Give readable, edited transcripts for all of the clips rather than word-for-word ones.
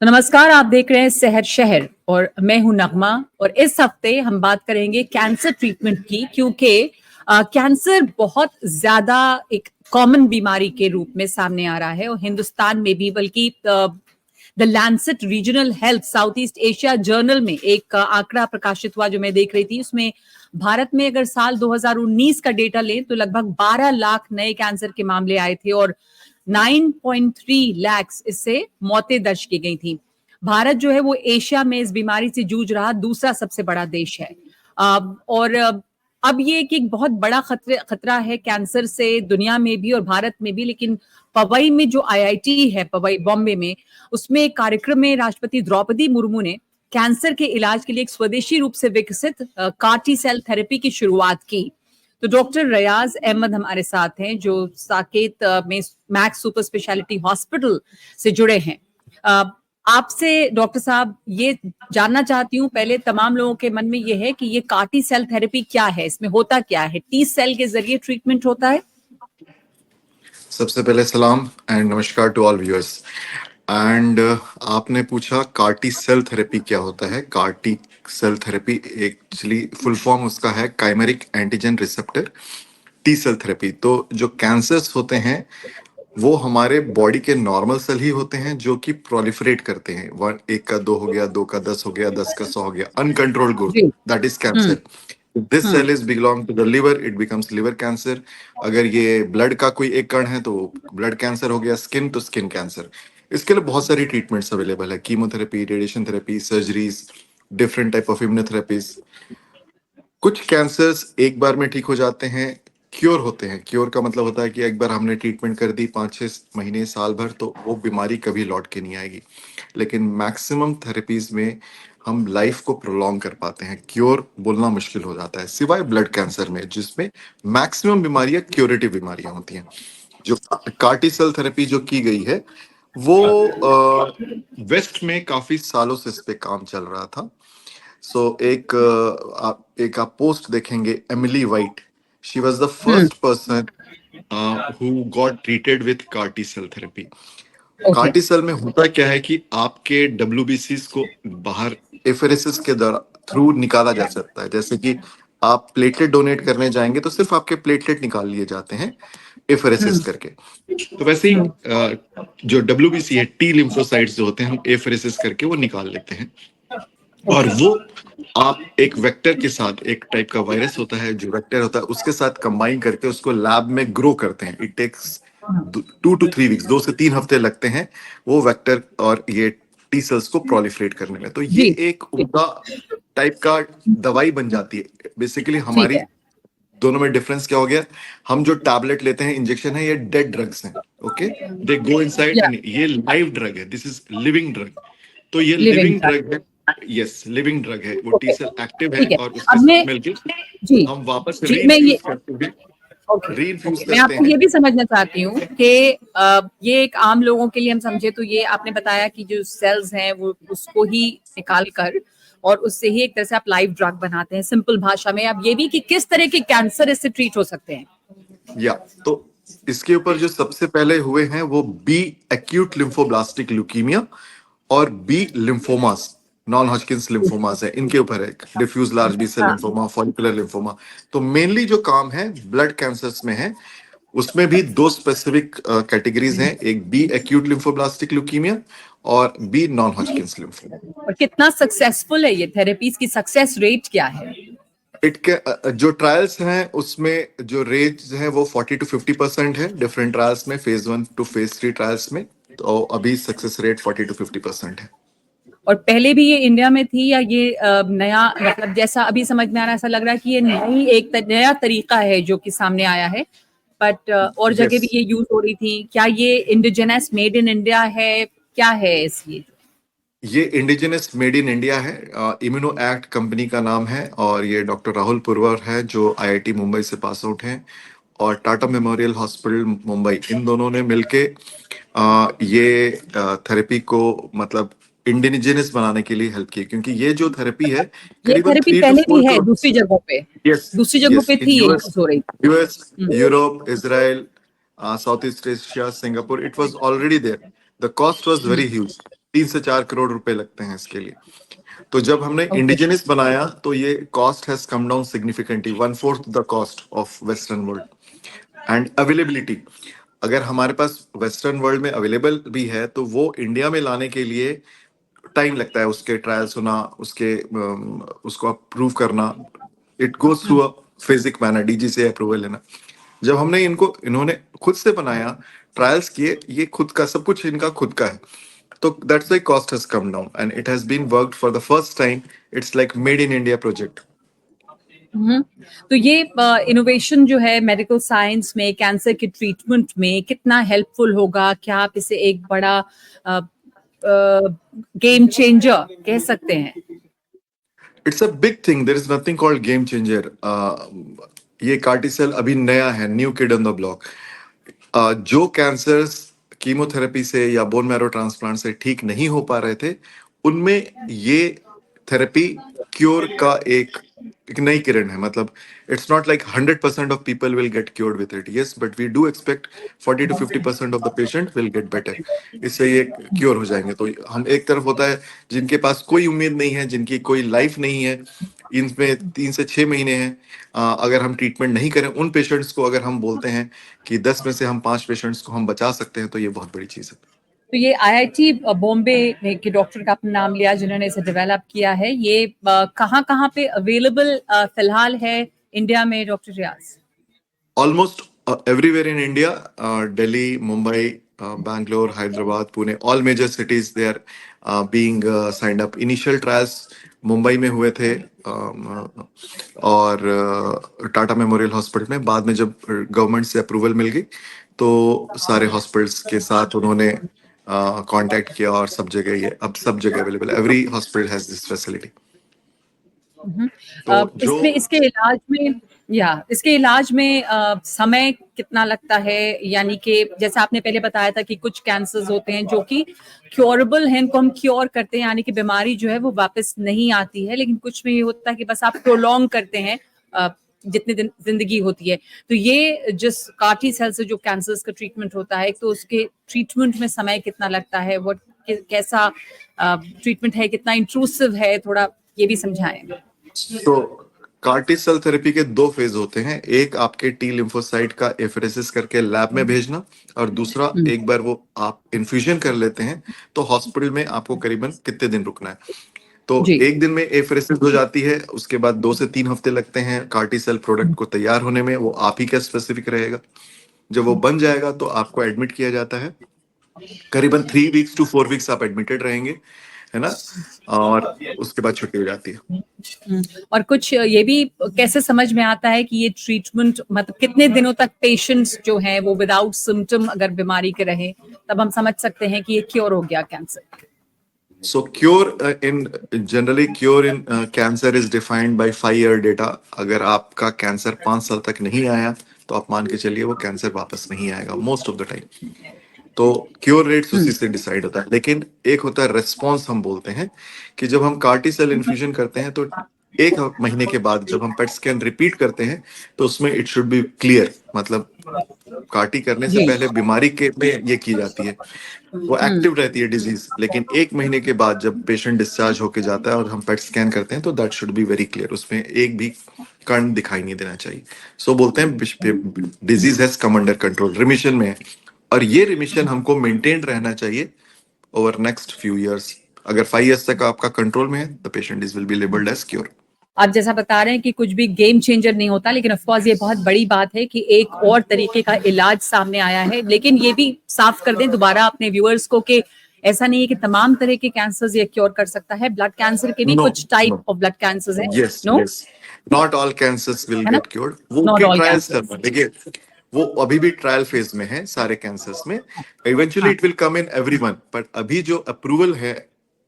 तो नमस्कार, आप देख रहे हैं सेहत शहर और मैं हूं नगमा। और इस हफ्ते हम बात करेंगे कैंसर ट्रीटमेंट की, क्योंकि कैंसर बहुत ज्यादा एक कॉमन बीमारी के रूप में सामने आ रहा है और हिंदुस्तान में भी, बल्कि the Lancet regional health south East Asia journal में एक आंकड़ा प्रकाशित हुआ जो मैं देख रही थी। उसमें भारत में अगर साल 2019 का डेटा लें तो लगभग 12 लाख नए कैंसर के मामले आए थे और 9.3 लाख इससे मौतें दर्ज की गई थी। भारत जो है वो एशिया में इस बीमारी से जूझ रहा दूसरा सबसे बड़ा देश है। और अब ये एक बहुत बड़ा खतरा है कैंसर से दुनिया में भी और भारत में भी। लेकिन पवई में जो आईआईटी है, पवई बॉम्बे में, उसमें एक कार्यक्रम में राष्ट्रपति द्रौपदी मुर्मू ने कैंसर के इलाज के लिए एक स्वदेशी रूप से विकसित कार-टी सेल थेरेपी की शुरुआत की। तो डॉक्टर रियाज अहमद हमारे साथ हैं जो साकेत में मैक्स सुपर स्पेशलिटी हॉस्पिटल से जुड़े हैं। आपसे डॉक्टर साहब ये जानना चाहती हूँ, पहले तमाम लोगों के मन में ये है कि ये कार-टी सेल थेरेपी क्या है, इसमें होता क्या है? टी सेल के जरिए ट्रीटमेंट होता है? सबसे पहले सलाम एंड नमस्कार टू ऑल व्यूअर्स। एंड आपने पूछा कार-टी सेल थेरेपी क्या होता है। CAR T cell therapy actually full form उसका है chimeric antigen receptor T cell therapy. तो जो कैंसर्स होते हैं वो हमारे बॉडी के नॉर्मल सेल ही होते हैं जो कि प्रोलिफरेट करते हैं। वन एक का 2 हो गया, 2 का 10 हो गया, 10 का 100 हो गया, अनकंट्रोल्ड ग्रोथ, जी। That is hmm. Cancer. This cell is belong to the liver, it becomes liver cancer. अगर ये ब्लड का कोई एक कण है तो ब्लड कैंसर हो गया, स्किन तो स्किन कैंसर। इसके लिए बहुत सारी ट्रीटमेंट्स अवेलेबल है, chemotherapy, radiation therapy, surgeries, different type of immunotherapies. कुछ कैंसर्स एक बार में ठीक हो जाते हैं, क्योर होते हैं। क्योर का मतलब होता है कि एक बार हमने ट्रीटमेंट कर दी 5-6 महीने साल भर तो वो बीमारी कभी लौट के नहीं आएगी। लेकिन मैक्सिमम थेरेपीज में हम लाइफ को प्रोलॉन्ग कर पाते हैं। क्योर बोलना मुश्किल हो जाता है सिवाय ब्लड कैंसर में, जिसमें मैक्सिमम बीमारियां क्योरेटिव बीमारियां होती हैं। जो कार-टी सेल थेरेपी जो की गई है वो वेस्ट में काफी सालों से इस पे काम चल रहा था। आप पोस्ट देखेंगे, Emily White, she was the hmm. First person who got treated with CAR T cell therapy. Okay. CAR T cell में होता क्या है कि आपके डब्ल्यूबीसीज को बाहर एफेरेसिस के थ्रू निकाला जा सकता है। जैसे कि आप प्लेटलेट डोनेट करने जाएंगे तो सिर्फ आपके प्लेटलेट निकाल लिए जाते हैं एफेरेसिस हम्म। करके। तो वैसे ही जो डब्ल्यूबीसी है, टी लिम्फोसाइट्स जो होते हैं, हम एफेरेसिस करके वो निकाल लेते हैं। और ओके। वो आप एक वेक्टर के साथ, एक टाइप का वायरस होता है जो वेक्टर होता है, उसके साथ कंबाइन करके उसको लैब में ग्रो करते हैं। इट टेक्स 2 to 3 वीक्स, 2 से 3 हफ्ते लगते हैं वो वेक्टर और ये टी सेल्स को प्रोलिफरेट करने में। तो ये जी। एक उनका टाइप का दवाई बन जाती है बेसिकली। ठीक हमारी है। दोनों में डिफरेंस क्या हो गया, हम जो टैबलेट लेते हैं, इंजेक्शन है, ये डेड ड्रग्स हैं। ओके, दे गो इनसाइड या एंड ये लाइव ड्रग है, दिस इज लिविंग ड्रग। तो ये लिविंग लिविंग ड्रग है, यस लिविंग ड्रग है। वो टी ओके। सेल एक्टिव है ठीक है। और उसके अब मैं साथ मिलके जी हम वापस जी मैं ये रीइंफ्यूज करते हैं, ओके। रीइंफ्यूज ओके, मैं करते आपको हैं। ये भी समझना चाहती हूँ कि ये एक आम लोगों के लिए हम समझे तो ये आपने बताया कि जो सेल्स हैं वो उसको ही निकाल कर और उससे ही एक तरह से आप लाइव ड्रग बनाते हैं, सिंपल भाषा में। अब ये भी कि किस तरह के कैंसर इससे ट्रीट हो सकते हैं? या तो इसके ऊपर जो सबसे पहले हुए हैं वो बी एक्यूट लिम्फोब्लास्टिक ल्यूकीमिया और बी लिम्फोमास, नॉन हॉजकिंस लिम्फोमास है, इनके ऊपर है। डिफ्यूज लार्ज बी सेल हाँ। Lymphoma, follicular lymphoma. तो मेनली जो काम है ब्लड कैंसर्स में है। उसमें भी 2 स्पेसिफिक कैटेगरीज हैं, एक बी एक्यूट लिम्फोब्लास्टिक ल्यूकीमिया और बी नॉन हॉजकिंस लिम्फोमा। और कितना सक्सेसफुल है ये थेरेपीज की सक्सेस रेट क्या है? जो ट्रायल्स हैं उसमें जो रेट्स हैं वो 40-50% है डिफरेंट ट्रायल्स में, फेज 1 to फेज 3 ट्रायल्स में। तो अभी सक्सेस रेट 40-50% है। और पहले भी ये इंडिया में थी या ये नया, मतलब जैसा अभी समझ में आ रहा है ऐसा लग रहा है कि ये नई नया तरीका है जो कि सामने आया है, बट और जगह यस, भी ये यूज हो रही थी। क्या ये इंडिजिनस मेड इन इंडिया है, क्या है इसलिए? ये इंडिजिनस मेड इन इंडिया है। इम्यूनो एक्ट कंपनी का नाम है और ये डॉक्टर राहुल पुरवर है जो आईआईटी मुंबई से पास आउट हैं, और टाटा मेमोरियल हॉस्पिटल मुंबई, इन दोनों ने मिलके ये थेरेपी को मतलब इंडिजिनस बनाने के लिए हेल्प की। क्योंकि ये जो थेरेपी है ये करीबन थेरेपी 3 to पहले भी 4 है करोड़ दूसरी जगहों पे, यस दूसरी जगहों यस पे इन थी ये यूएस, यूज हो रही थी। Europe, Israel, South East Asia, Singapore, it was already there. The cost was very huge. 3 से 4 करोड़ रुपए लगते हैं इसके लिए। तो जब हमने ओके। इंडिजिनस बनाया तो ये cost has come down significantly, 1/4 the cost of western world. And availability, अगर हमारे पास वेस्टर्न वर्ल्ड में अवेलेबल भी है तो वो इंडिया में लाने के लिए टाइम लगता है, उसके ट्रायल्स होना, उसको अप्रूव करना, it goes through a physic manner, DG से अप्रूवल लेना। जब हमने इन्होंने खुद से बनाया, ट्रायल्स किए, ये खुद का सब कुछ इनका खुद का है, तो that's why cost has come down and it has been worked for the first time. It's like made in India project. Hmm. तो ये इनोवेशन जो है मेडिकल साइंस में कैंसर के ट्रीटमेंट में कितना हेल्पफुल होगा? क्या आप इसे एक बड़ा गेम चेंजर कह सकते हैं? It's a big thing, there is nothing called game changer. ये कार्टिसेल अभी नया है, new kid on the block. जो कैंसर्स कीमोथेरेपी से या बोन मैरो ट्रांसप्लांट से ठीक नहीं हो पा रहे थे, उनमें ये थेरेपी क्योर का एक नई किरण है। मतलब it's not like 100% of people will get cured with it, yes, but we do expect 40 to 50% of the patient will get better. इससे ये क्योर हो जाएंगे। तो हम एक तरफ होता है जिनके पास कोई उम्मीद नहीं है, जिनकी कोई लाइफ नहीं है, इनमें 3 से 6 महीने हैं, अगर हम ट्रीटमेंट नहीं करें उन पेशेंट्स को, अगर हम बोलते हैं कि 10 में से हम 5 पेशेंट्स को हम बचा सकते हैं, तो ये बहुत बड़ी चीज है। तो ये आईआईटी बॉम्बे के डॉक्टर का आपने नाम लिया जिन्होंने इसे डेवलप किया है, ये कहाँ कहाँ पे अवेलेबल फिलहाल है इंडिया में doctor Riyaz? Almost everywhere in India, Delhi, Mumbai, Bangalore, Hyderabad, Pune, all major cities, they are being signed up. Initial trials Mumbai में हुए थे, और टाटा मेमोरियल हॉस्पिटल में। बाद में जब गवर्नमेंट से अप्रूवल मिल गई तो सारे हॉस्पिटल्स के साथ उन्होंने कांटेक्ट किया, और सब जगह ये अब सब जगह अवेलेबल है। Every hospital has this facility. तो जो इसमें इसके इलाज में समय कितना लगता है? यानी कि जैसे आपने पहले बताया था कि कुछ कैंसर्स होते हैं जो कि क्योरेबल हैं, इनको हम क्योर करते हैं, यानी कि बीमारी जो है वो वापस नहीं आती है, लेकिन कुछ में ये होता है कि बस आप प्रोलॉन्ग करते हैं जितने दिन जिंदगी होती है। तो ये जिस कार्टी सेल से जो कैंसर्स का ट्रीटमेंट होता है, तो उसके ट्रीटमेंट में समय कितना लगता है? वो कैसा ट्रीटमेंट है, कितना इंट्रूसिव है, थोड़ा ये भी समझाएं। तो कार्टी सेल थेरेपी के 2 फेज होते हैं। एक आपके टी लिम्फोसाइट का एफरेसिस करके लैब में भेजना, और दूसरा एक बार वो आप इन्फ्यूजन कर लेते हैं तो हॉस्पिटल में आपको करीबन कितने दिन रुकना है। तो जी। एक दिन में एफरेसिस हो जाती है, उसके बाद 2 से 3 हफ्ते लगते हैं कार्टी सेल प्रोडक्ट को तैयार होने में। वो आप ही का स्पेसिफिक रहेगा। जब वो बन जाएगा तो आपको एडमिट किया जाता है। करीबन 3 weeks to 4 weeks आप एडमिटेड रहेंगे, है ना, और उसके बाद छुट्टी हो जाती है। और कुछ ये भी कैसे समझ में आता है कि ये ट्रीटमेंट मतलब कितने दिनों तक पेशेंट्स जो हैं वो विदाउट सिम्टम अगर बीमारी के रहे, तब हम समझ सकते हैं कि ये क्योर हो गया cancer? So cure generally cure in cancer is defined by 5 year data. अगर आपका कैंसर 5 साल तक नहीं आया तो आप मान के चलिए वो कैंसर वापस नहीं आएगा मोस्ट ऑफ द टाइम। तो क्योर रेट्स उसी से डिसाइड होता है। लेकिन एक होता है रेस्पॉन्स, हम बोलते हैं कि जब हम कार्टी सेल इन्फ्यूजन करते हैं तो 1 महीने के बाद जब हम पेट स्कैन रिपीट करते हैं तो उसमें इट शुड बी क्लियर। मतलब कार्टी करने से जी। पहले बीमारी के में ये की जाती है, वो एक्टिव रहती है डिजीज। लेकिन 1 महीने के बाद जब पेशेंट डिस्चार्ज होके जाता है और हम पेट स्कैन करते हैं तो that should be very clear, उसमें एक भी कण दिखाई नहीं देना चाहिए। सो बोलते हैं disease has come under control, remission में है। और ये रिमिशन हमको मेंटेन रहना चाहिए ओवर नेक्स्ट फ्यू इयर्स। अगर 5 years तक आपका कंट्रोल में है, the patient is will be labelled as cure. आप जैसा बता रहे हैं कि कुछ भी गेम चेंजर नहीं होता, लेकिन ऑफ कोर्स ये बहुत बड़ी बात है कि एक और तरीके का इलाज सामने आया है। लेकिन ये भी साफ कर दें दोबारा अपने व्यूअर्स को कि ऐसा नहीं है कि तमाम तरह के कैंसर्स ये क्योर कर सकता है। ब्लड कैंसर के भी नो, कुछ type no, of blood cancers हैं। Yes, no, yes, not all cancers will है ना? Get cured. वो नॉट के ऑल ट्रायल्स कर रहे कैंसर्स। हैं। देखिए, वो अभी भी ट्रायल फेज में है सारे कैंसर्स में। इवेंचुअली हाँ it will come in everyone, but अभी जो अप्रूवल है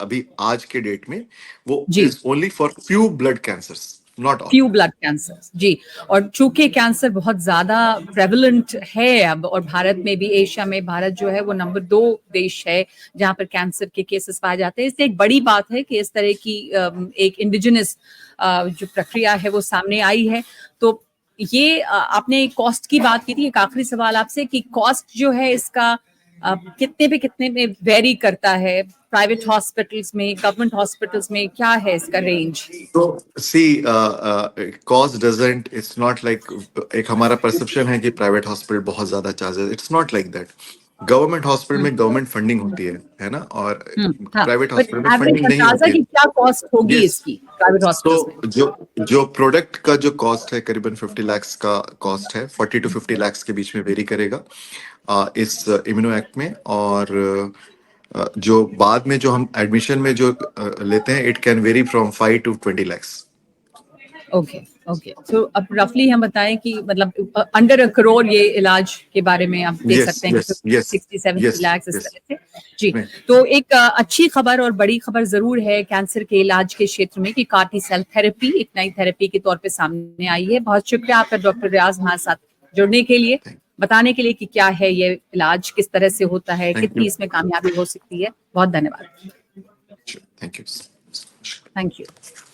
अभी आज के डेट में, वो जी। Is only for few blood cancers, not all. Few blood cancer. जी। और चूंकि कैंसर बहुत ज्यादा प्रेवलेंट है अब, और भारत में भी, एशिया में भारत जो है वो नंबर 2 देश है जहां पर कैंसर के केसेस पाए जाते हैं। इसलिए एक बड़ी बात है कि इस तरह की एक इंडिजिनस जो प्रक्रिया है वो सामने आई है। तो ये आपने कॉस्ट की बात की थी। एक आखिरी सवाल आपसे कि कॉस्ट जो है इसका कितने में वेरी करता है? प्राइवेट हॉस्पिटल्स में, गवर्नमेंट हॉस्पिटल्स में क्या है इसका रेंज? तो see cost doesn't, it's not like एक हमारा परसेप्शन है कि प्राइवेट हॉस्पिटल बहुत ज्यादा charges, it's not like that. Government hospital में गवर्नमेंट फंडिंग होती है ना, और हाँ, प्राइवेट बट हॉस्पिटल में एवरेज फंडिंग नहीं अंदाजा होती है। कि क्या कॉस्ट होगी यस, इसकी प्राइवेट हॉस्पिटल्स में? तो जो प्रोडक्ट का जो कॉस्ट है करीबन 50 lakhs का कॉस्ट है, 40 to 50 lakhs के बीच में वेरी करेगा इस इम्यूनो एक्ट में। और जो बाद में जो हम एडमिशन में जो लेते हैं, it can vary from 5 to 20 lakhs। Okay, okay, so अब रफली हम बताएं कि मतलब अंडर 1 करोड़ ये इलाज के बारे में आप दे यस सकते हैं कि यस 50 यस 60 70 यस लाख इस यस। तरह से। जी, नहीं, तो एक अच्छी खबर और बड़ी खबर जरूर है कैंसर के इलाज के क्षेत्र में कि कार टी सेल थेरेपी एक नई थेरेपी के तौर पे सामने आई है। बहुत शुक्रिया आपका डॉक्टर रियाज हमारे साथ जुड़ने के लिए, बताने के लिए कि क्या है ये इलाज, किस तरह से होता है, थैंक कितनी यू, इसमें कामयाबी हो सकती है। बहुत धन्यवाद। Thank you. Thank you.